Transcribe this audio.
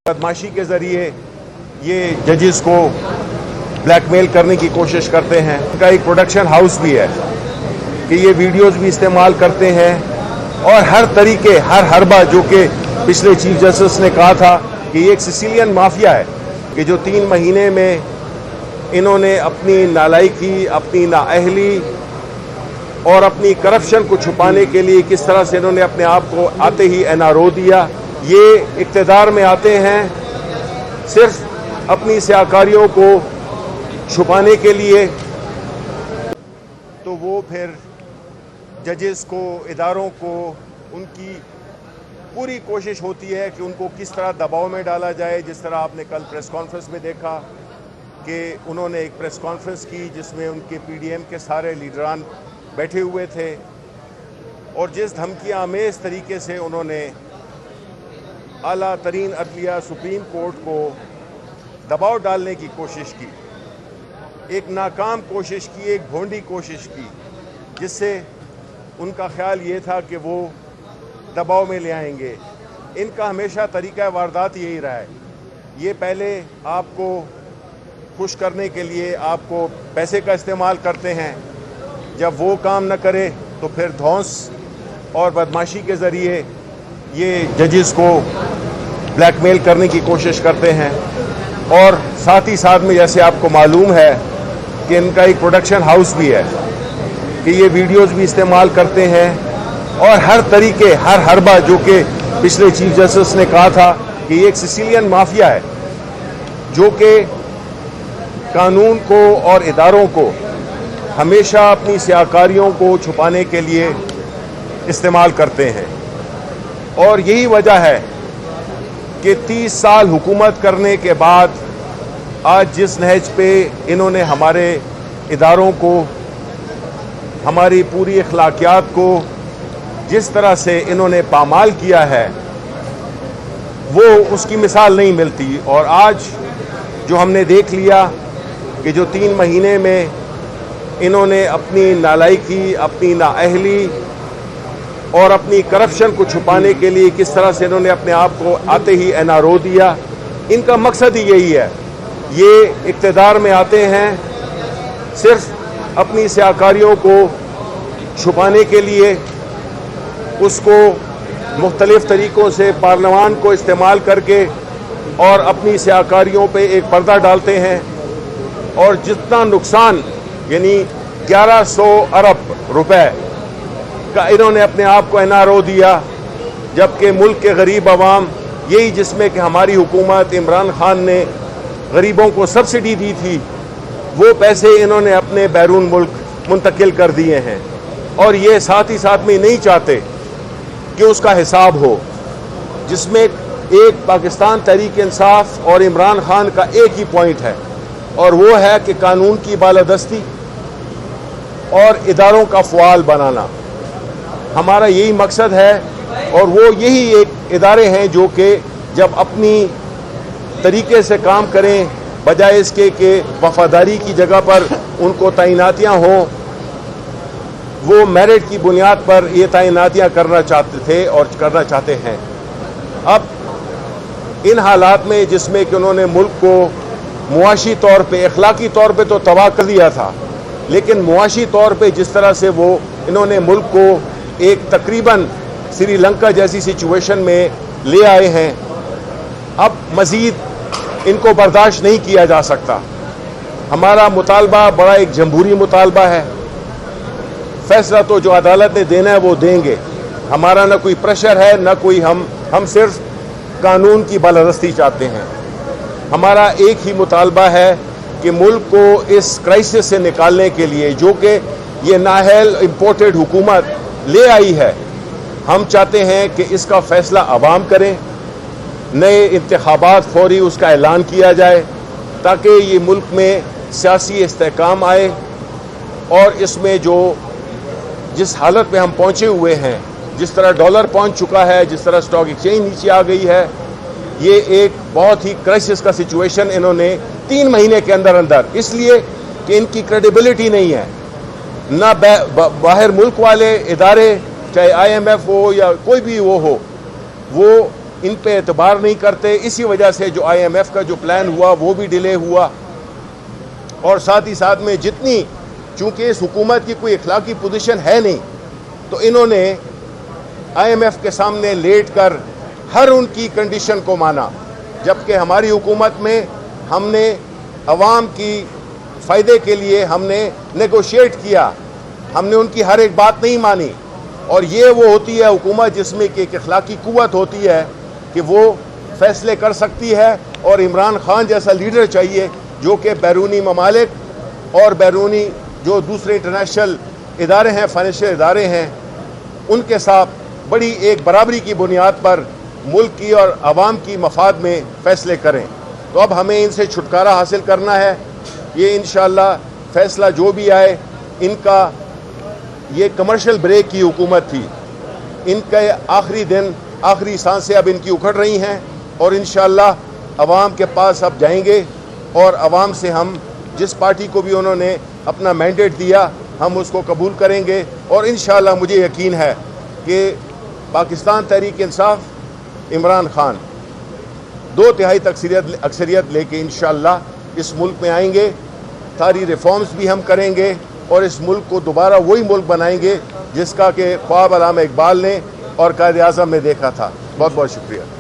बदमाशी के ज़रिए ये जजेस को ब्लैकमेल करने की कोशिश करते हैं। उनका एक प्रोडक्शन हाउस भी है कि ये वीडियोस भी इस्तेमाल करते हैं और हर तरीके हर हरबा जो कि पिछले चीफ जस्टिस ने कहा था कि ये एक सिसिलियन माफिया है कि जो 3 महीने में इन्होंने अपनी नालायकी, अपनी नाअहली और अपनी करप्शन को छुपाने के लिए किस तरह से इन्होंने अपने आप को आते ही एनआरओ दिया। ये इक़्तिदार में आते हैं सिर्फ अपनी स्याकारियों को छुपाने के लिए, तो वो फिर जजेस को, इदारों को, उनकी पूरी कोशिश होती है कि उनको किस तरह दबाव में डाला जाए। जिस तरह आपने कल प्रेस कॉन्फ्रेंस में देखा कि उन्होंने एक प्रेस कॉन्फ्रेंस की जिसमें उनके पीडीएम के सारे लीडरान बैठे हुए थे और जिस धमकी आमेज तरीके से उन्होंने आला तरीन अदलिया सुप्रीम कोर्ट को दबाव डालने की कोशिश की, एक नाकाम कोशिश की, एक भोंडी कोशिश की, जिससे उनका ख्याल ये था कि वो दबाव में ले आएंगे। इनका हमेशा तरीका वारदात यही रहा है। ये पहले आपको खुश करने के लिए आपको पैसे का इस्तेमाल करते हैं, जब वो काम न करे तो फिर धौंस और बदमाशी के ज़रिए ये जजेस को ब्लैकमेल करने की कोशिश करते हैं। और साथ ही साथ में जैसे आपको मालूम है कि इनका एक प्रोडक्शन हाउस भी है कि ये वीडियोस भी इस्तेमाल करते हैं और हर तरीके हर हरबा जो कि पिछले चीफ जस्टिस ने कहा था कि ये एक सिसिलियन माफिया है जो कि कानून को और इदारों को हमेशा अपनी स्याकारियों को छुपाने के लिए इस्तेमाल करते हैं। और यही वजह है कि 30 साल हुकूमत करने के बाद आज जिस नहज पे इन्होंने हमारे इदारों को, हमारी पूरी अखलाकियात को जिस तरह से इन्होंने पामाल किया है, वो उसकी मिसाल नहीं मिलती। और आज जो हमने देख लिया कि जो 3 महीने में इन्होंने अपनी नालायकी, अपनी नाअहली और अपनी करप्शन को छुपाने के लिए किस तरह से इन्होंने अपने आप को आते ही एनआरओ दिया, इनका मकसद ही यही है। ये इक़्तिदार में आते हैं सिर्फ अपनी स्याकारियों को छुपाने के लिए, उसको मुख्तलिफ तरीक़ों से पार्लियामान को इस्तेमाल करके और अपनी स्याकारियों पे एक पर्दा डालते हैं। और जितना नुकसान यानी 1100 अरब रुपए का इन्होंने अपने आप को एनआरओ दिया, जबकि मुल्क के गरीब आवाम, यही जिसमें कि हमारी हुकूमत इमरान खान ने गरीबों को सब्सिडी दी थी, वो पैसे इन्होंने अपने बैरून मुल्क मुंतकिल कर दिए हैं। और ये साथ ही साथ में नहीं चाहते कि उसका हिसाब हो, जिसमें एक पाकिस्तान तहरीक इंसाफ और इमरान खान का एक ही पॉइंट है और वो है कि कानून की बालादस्ती और इदारों का फ़आल बनाना। हमारा यही मकसद है और वो यही एक इदारे हैं जो कि जब अपनी तरीके से काम करें, बजाय इसके कि वफादारी की जगह पर उनको तैनातियाँ हों, वो मेरिट की बुनियाद पर ये तैनातियाँ करना चाहते थे और करना चाहते हैं। अब इन हालात में जिसमें कि उन्होंने मुल्क को मुआशी तौर पे, अखलाकी तौर पे तो तबाह कर दिया था, लेकिन मुआशी तौर पे जिस तरह से वो इन्होंने मुल्क को एक तकरीबन श्रीलंका जैसी सिचुएशन में ले आए हैं, अब मज़ीद इनको बर्दाश्त नहीं किया जा सकता। हमारा मुतालबा बड़ा एक जमहूरी मुतालबा है। फैसला तो जो अदालत ने देना है वो देंगे। हमारा ना कोई प्रेशर है, ना कोई हम सिर्फ कानून की बालादस्ती चाहते हैं। हमारा एक ही मुतालबा है कि मुल्क को इस क्राइसिस से निकालने के लिए, जो कि ये नाहल इम्पोर्टेड हुकूमत ले आई है, हम चाहते हैं कि इसका फैसला अवाम करें, नए इंतखाबात फौरी उसका ऐलान किया जाए ताकि ये मुल्क में सियासी इस्तेहकाम आए। और इसमें जो जिस हालत में हम पहुँचे हुए हैं, जिस तरह डॉलर पहुँच चुका है, जिस तरह स्टॉक एक्सचेंज नीचे आ गई है, ये एक बहुत ही क्राइसिस का सिचुएशन इन्होंने 3 महीने के अंदर अंदर, इसलिए कि इनकी क्रेडिबिलिटी नहीं है, ना बाहर मुल्क वाले इदारे चाहे IMF हो या कोई भी वो हो, वो इन पे एतबार नहीं करते। इसी वजह से जो IMF का जो प्लान हुआ वो भी डिले हुआ। और साथ ही साथ में जितनी, चूंकि इस हुकूमत की कोई इखलाकी पोजीशन है नहीं, तो इन्होंने IMF के सामने लेट कर हर उनकी कंडीशन को माना, जबकि हमारी हुकूमत में हमने अवाम की फ़ायदे के लिए हमने नेगोशिएट किया, हमने उनकी हर एक बात नहीं मानी। और ये वो होती है हुकूमत जिसमें कि एक इखलाकी कुव्वत होती है कि वो फैसले कर सकती है। और इमरान खान जैसा लीडर चाहिए जो कि बैरूनी ममालिक और बैरूनी जो दूसरे इंटरनेशनल इदारे हैं, फाइनेंशियल इदारे हैं, उनके साथ बड़ी एक बराबरी की बुनियाद पर मुल्क की और आवाम की मफाद में फ़ैसले करें। तो अब हमें इनसे छुटकारा हासिल करना है। ये इंशाअल्लाह फ़ैसला जो भी आए, इनका ये कमर्शियल ब्रेक की हुकूमत थी, इनके आखिरी दिन, आखिरी सांसें अब इनकी उखड़ रही हैं। और इंशाअल्लाह अवाम के पास अब जाएंगे और अवाम से हम जिस पार्टी को भी उन्होंने अपना मैंडेट दिया, हम उसको कबूल करेंगे। और इंशाअल्लाह मुझे यकीन है कि पाकिस्तान तहरीक इंसाफ, इमरान खान 2/3 अक्सरियत लेके इंशाअल्लाह इस मुल्क में आएंगे। सारी रिफॉर्म्स भी हम करेंगे और इस मुल्क को दोबारा वही मुल्क बनाएंगे जिसका कि ख्वाब अल्लामा इकबाल ने और कायद-ए-आज़म ने देखा था। बहुत बहुत शुक्रिया।